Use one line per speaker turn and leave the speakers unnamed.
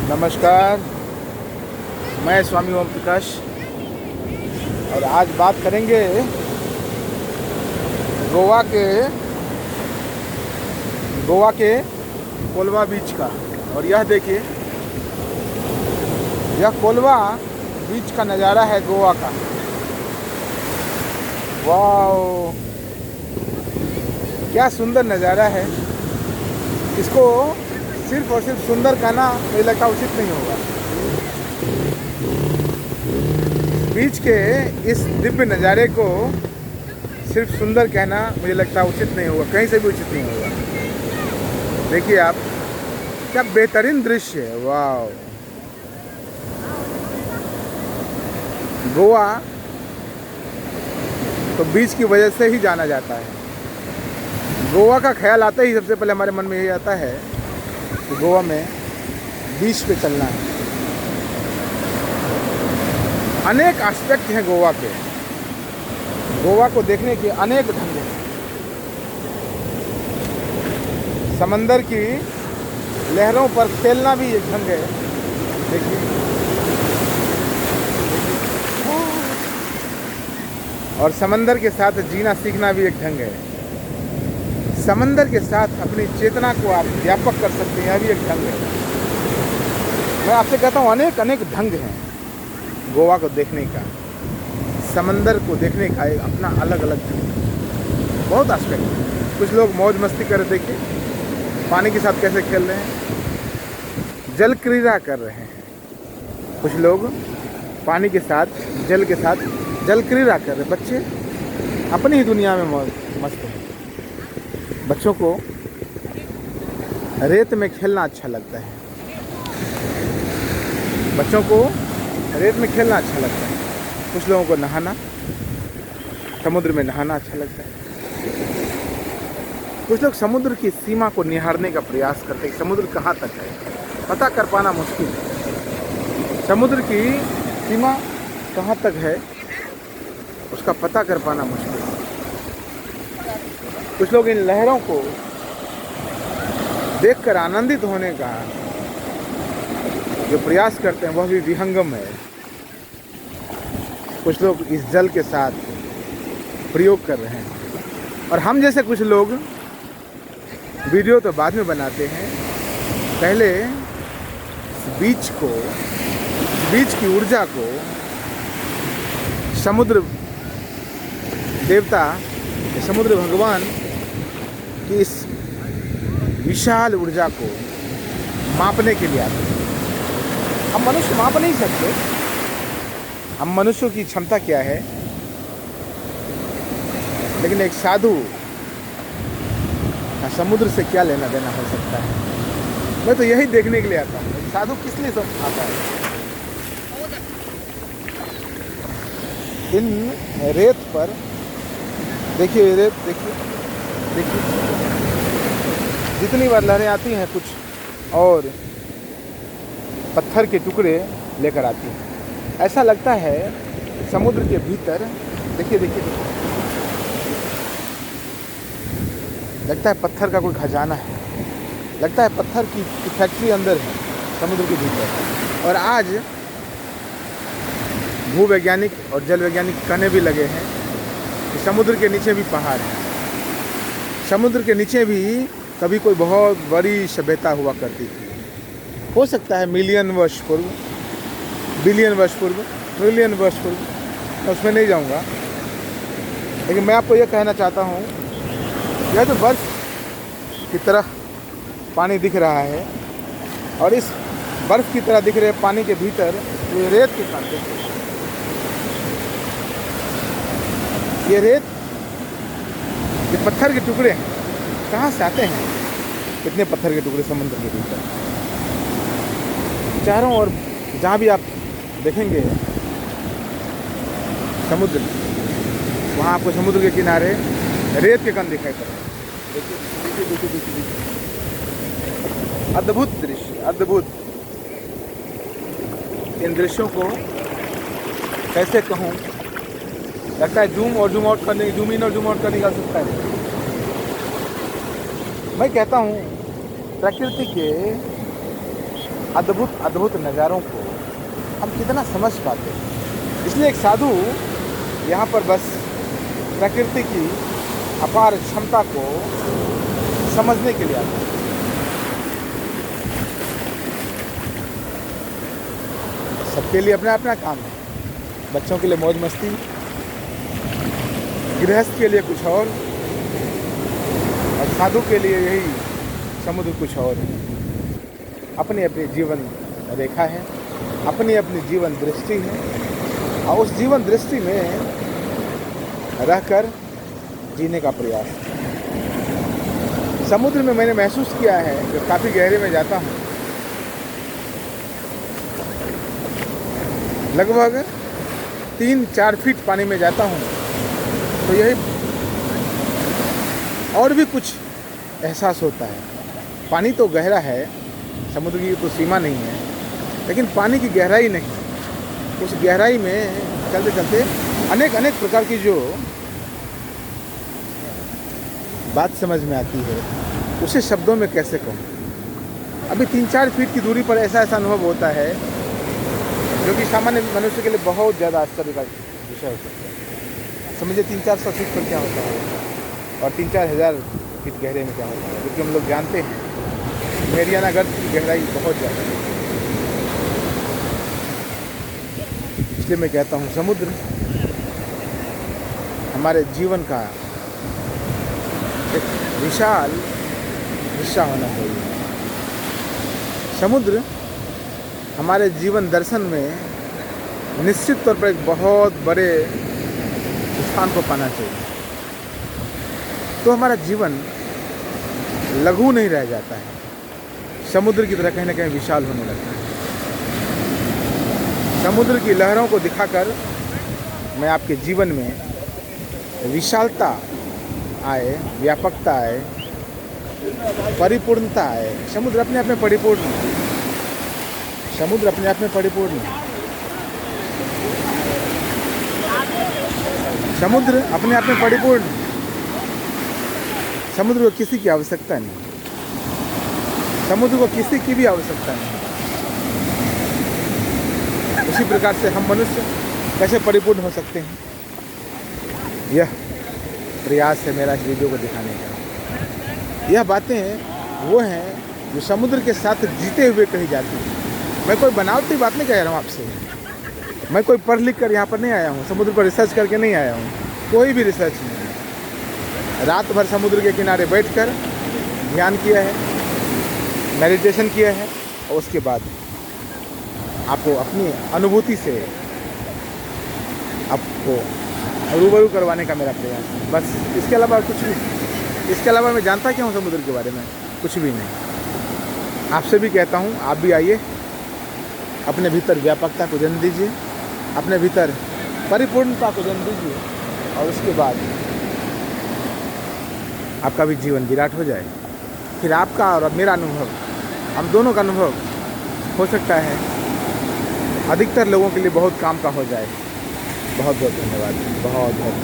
नमस्कार, मैं स्वामी ओम प्रकाश और आज बात करेंगे गोवा के कोलवा बीच का। और यह देखिए, यह कोलवा बीच का नज़ारा है गोवा का। वाह, क्या सुंदर नज़ारा है। इसको सिर्फ और सिर्फ सुंदर कहना मुझे लगता उचित नहीं होगा। बीच के इस दिव्य नज़ारे को सिर्फ सुंदर कहना मुझे लगता उचित नहीं होगा, कहीं से भी उचित नहीं होगा। देखिए आप, क्या बेहतरीन दृश्य है। वाह, गोवा तो बीच की वजह से ही जाना जाता है। गोवा का ख्याल आते ही सबसे पहले हमारे मन में यही आता है कि गोवा में बीच पे चलना है। अनेक एस्पेक्ट हैं गोवा के। गोवा को देखने के अनेक ढंग हैं। समंदर की लहरों पर खेलना भी एक ढंग है। देखिए, और समंदर के साथ जीना सीखना भी एक ढंग है। समंदर के साथ अपनी चेतना को आप व्यापक कर सकते हैं, यह भी एक ढंग है। मैं आपसे कहता हूँ, अनेक अनेक ढंग हैं गोवा को देखने का। समंदर को देखने का एक अपना अलग अलग ढंग है। बहुत एस्पेक्ट है। कुछ लोग मौज मस्ती कर रहे, देखिए पानी के साथ कैसे खेल रहे हैं, जल क्रीड़ा कर रहे हैं। कुछ लोग पानी के साथ, जल के साथ जल क्रीड़ा कर रहे। बच्चे अपनी ही दुनिया में मस्त हैं। बच्चों को रेत में खेलना अच्छा लगता है। बच्चों को रेत में खेलना अच्छा लगता है। कुछ लोगों को नहाना, समुद्र में नहाना अच्छा लगता है। कुछ लोग समुद्र की सीमा को निहारने का प्रयास करते हैं। समुद्र कहाँ तक है पता कर पाना मुश्किल है। समुद्र की सीमा कहाँ तक है उसका पता कर पाना मुश्किल है। कुछ लोग इन लहरों को देखकर आनंदित होने का जो प्रयास करते हैं वह भी विहंगम है। कुछ लोग इस जल के साथ प्रयोग कर रहे हैं। और हम जैसे कुछ लोग वीडियो तो बाद में बनाते हैं, पहले बीच की ऊर्जा को, समुद्र देवता, समुद्र भगवान की इस विशाल ऊर्जा को मापने के लिए आते हैं। हम मनुष्य माप नहीं सकते। हम मनुष्यों की क्षमता क्या है, लेकिन एक साधु समुद्र से क्या लेना देना हो सकता है। मैं तो यही देखने के लिए आता हूँ, साधु किस लिए सब आता है। इन रेत पर देखिए, रेत देखिए जितनी बार लहरें आती हैं, कुछ और पत्थर के टुकड़े लेकर आती हैं। ऐसा लगता है समुद्र के भीतर, देखिए लगता है पत्थर का कोई खजाना है। लगता है पत्थर की फैक्ट्री अंदर है समुद्र के भीतर। और आज भूवैज्ञानिक और जल वैज्ञानिक कहने भी लगे हैं कि समुद्र के नीचे भी पहाड़ है। समुद्र के नीचे भी कभी कोई बहुत बड़ी सभ्यता हुआ करती थी। हो सकता है मिलियन वर्ष पूर्व, बिलियन वर्ष पूर्व, ट्रिलियन वर्ष पूर्व, मैं उसमें नहीं जाऊंगा। लेकिन मैं आपको यह कहना चाहता हूँ, यह जो बर्फ की तरह पानी दिख रहा है और इस बर्फ की तरह दिख रहे पानी के भीतर ये रेत के साथ देखिए, ये रेत, ये पत्थर के टुकड़े हैं। कहाँ से आते हैं कितने पत्थर के टुकड़े समुद्र के भीतर। चारों ओर जहाँ भी आप देखेंगे समुद्र, वहाँ आपको समुद्र के किनारे रेत के कण दिखाई पड़े। देखिए, अद्भुत दृश्य, अद्भुत। इन दृश्यों को कैसे कहूँ, लगता है जूम और जूम आउट करने, जूम इन और जूम आउट करने की आवश्यकता है। मैं कहता हूँ प्रकृति के अद्भुत अद्भुत नज़ारों को हम कितना समझ पाते हैं। इसलिए एक साधु यहाँ पर बस प्रकृति की अपार क्षमता को समझने के लिए आता है। सबके लिए अपना अपना काम है। बच्चों के लिए मौज मस्ती, गृहस्थ के लिए कुछ और साधु के लिए यही समुद्र कुछ और है। अपनी अपनी जीवन रेखा है, अपनी अपनी जीवन दृष्टि है, और उस जीवन दृष्टि में रहकर जीने का प्रयास है। समुद्र में मैंने महसूस किया है, जब काफ़ी गहरे में जाता हूँ, लगभग 3-4 फीट पानी में जाता हूँ, तो यही और भी कुछ एहसास होता है। पानी तो गहरा है, समुद्र की तो सीमा नहीं है, लेकिन पानी की गहराई नहीं। उस गहराई में चलते चलते अनेक अनेक प्रकार की जो बात समझ में आती है, उसे शब्दों में कैसे कहूँ। अभी 3-4 फीट की दूरी पर ऐसा अनुभव होता है जो कि सामान्य मनुष्य के लिए बहुत ज़्यादा आश्चर्य का विषय हो सकता है। समझिए 300-400 फीट पर क्या होता है और 3-4 हज़ार फीट गहरे में क्या होता है, क्योंकि हम लोग जानते हैं मेरियाना गर्त की गहराई बहुत ज़्यादा है। इसलिए मैं कहता हूँ समुद्र हमारे जीवन का एक विशाल हिस्सा होना चाहिए। समुद्र हमारे जीवन दर्शन में निश्चित तौर पर एक बहुत बड़े स्थान को पाना चाहिए, तो हमारा जीवन लघु नहीं रह जाता है, समुद्र की तरह कहीं ना कहीं विशाल होने लगता है। समुद्र की लहरों को दिखाकर मैं आपके जीवन में विशालता आए, व्यापकता आए, परिपूर्णता आए। समुद्र अपने आप में परिपूर्ण है। समुद्र अपने आप में परिपूर्ण है। समुद्र अपने आप में परिपूर्ण है। समुद्र को किसी की आवश्यकता नहीं। समुद्र को किसी की भी आवश्यकता नहीं। उसी प्रकार से हम मनुष्य कैसे परिपूर्ण हो सकते हैं, यह प्रयास है मेरा इस वीडियो को दिखाने का। यह बातें वो हैं जो समुद्र के साथ जीते हुए कही जाती हैं। मैं कोई बनावटी बात नहीं कह रहा हूँ आपसे। मैं कोई पढ़ लिख कर यहाँ पर नहीं आया हूँ, समुद्र पर रिसर्च करके नहीं आया हूँ। कोई भी रिसर्च नहीं। रात भर समुद्र के किनारे बैठकर ध्यान किया है, मेडिटेशन किया है, और उसके बाद आपको अपनी अनुभूति से आपको रूबरू करवाने का मेरा प्रयास है, बस। इसके अलावा कुछ भी। इसके अलावा मैं जानता क्या हूँ समुद्र के बारे में? कुछ भी नहीं। आपसे भी कहता हूँ, आप भी आइए, अपने भीतर व्यापकता को जन्म दीजिए, अपने भीतर परिपूर्णता को जन्म दीजिए, और उसके बाद आपका भी जीवन विराट हो जाए। फिर आपका और मेरा अनुभव, हम दोनों का अनुभव हो सकता है अधिकतर लोगों के लिए बहुत काम का हो जाए। बहुत बहुत धन्यवाद। बहुत बहुत